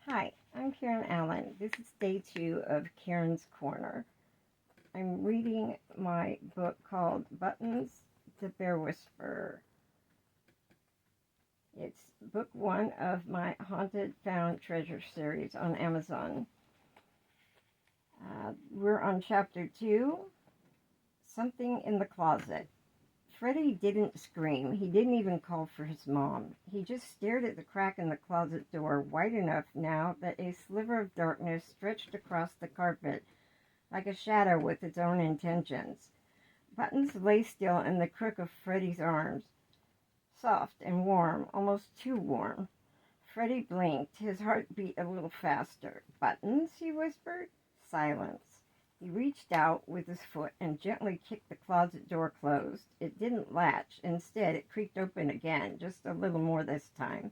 Hi, I'm Karen Allen. This is day 2 of Karen's Corner. I'm reading my book called Buttons, the Bear Whisperer. It's book 1 of my Haunted Found Treasure series on Amazon. We're on chapter 2, Something in the Closet. Freddie didn't scream. He didn't even call for his mom. He just stared at the crack in the closet door, wide enough now that a sliver of darkness stretched across the carpet like a shadow with its own intentions. Buttons lay still in the crook of Freddie's arms, soft and warm, almost too warm. Freddie blinked. His heart beat a little faster. "Buttons?" he whispered. Silence. He reached out with his foot and gently kicked the closet door closed. It didn't latch. Instead, it creaked open again, just a little more this time.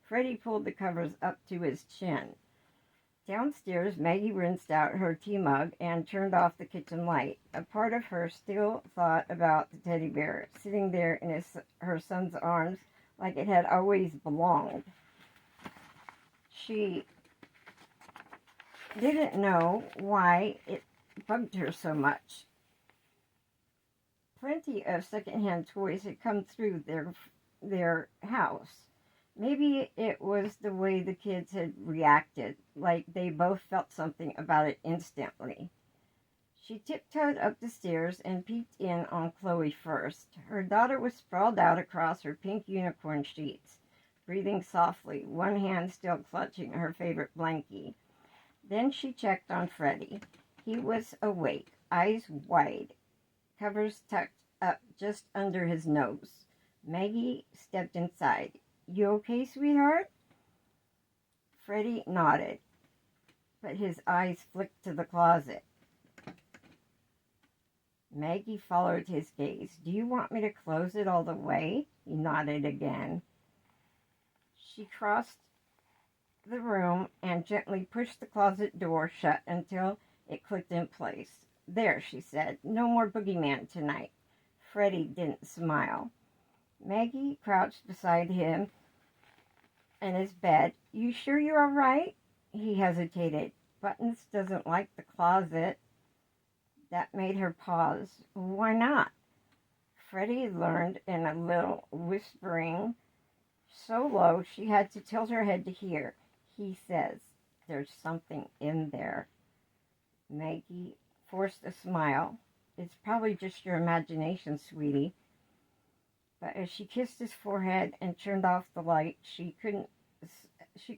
Freddie pulled the covers up to his chin. Downstairs, Maggie rinsed out her tea mug and turned off the kitchen light. A part of her still thought about the teddy bear, sitting there in her son's arms like it had always belonged. She didn't know why it bugged her so much. Plenty of secondhand toys had come through their house. Maybe it was the way the kids had reacted, like they both felt something about it instantly. She tiptoed up the stairs and peeked in on Chloe first. Her daughter was sprawled out across her pink unicorn sheets, breathing softly, one hand still clutching her favorite blankie. Then she checked on Freddie. He was awake, eyes wide, covers tucked up just under his nose. Maggie stepped inside. "You okay, sweetheart?" Freddie nodded, but his eyes flicked to the closet. Maggie followed his gaze. "Do you want me to close it all the way?" He nodded again. She crossed the room and gently pushed the closet door shut until it clicked in place. "There," she said. "No more boogeyman tonight." Freddie didn't smile. Maggie crouched beside him in his bed. "You sure you're all right?" He hesitated. "Buttons doesn't like the closet." That made her pause. "Why not?" Freddie learned in a little whispering, so low she had to tilt her head to hear. "He says there's something in there." Maggie forced a smile. "It's probably just your imagination, sweetie." But as she kissed his forehead and turned off the light, she could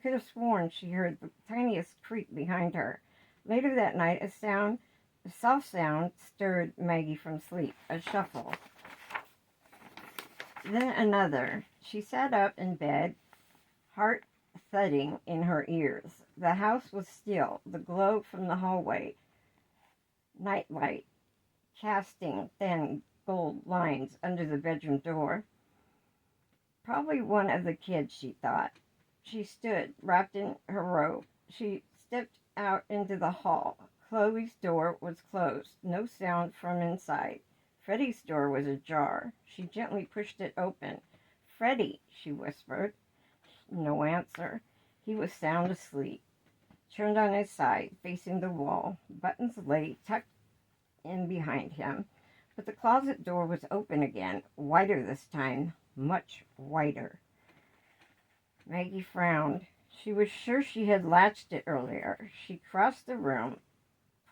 have sworn she heard the tiniest creak behind her. Later that night, a soft sound stirred Maggie from sleep, a shuffle. Then another. She sat up in bed, heart thudding in her ears. The house was still, the glow from the hallway nightlight casting thin gold lines under the bedroom door. Probably one of the kids, she thought. She stood, wrapped in her robe. She stepped out into the hall. Chloe's door was closed, no sound from inside. Freddie's door was ajar. She gently pushed it open. "Freddie," she whispered. No answer. He was sound asleep, turned on his side, facing the wall. Buttons lay tucked in behind him, but the closet door was open again, wider this time, much wider. Maggie frowned. She was sure she had latched it earlier. She crossed the room,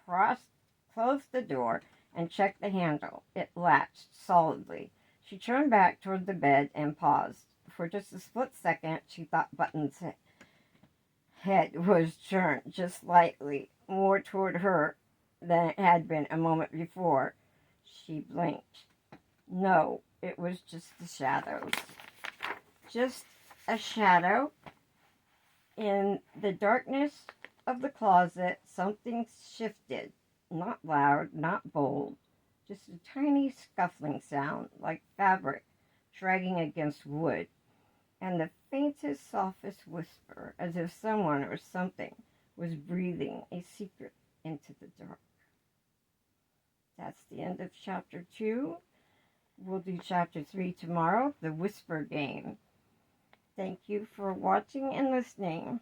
closed the door, and checked the handle. It latched solidly. She turned back toward the bed and paused. For just a split second, she thought Buttons' head was turned just slightly more toward her than it had been a moment before. She blinked. No, it was just the shadows. Just a shadow. In the darkness of the closet, something shifted. Not loud, not bold. Just a tiny scuffling sound, like fabric dragging against wood. And the faintest, softest whisper, as if someone or something was breathing a secret into the dark. That's the end of chapter 2. We'll do chapter 3 tomorrow, The Whisper Game. Thank you for watching and listening.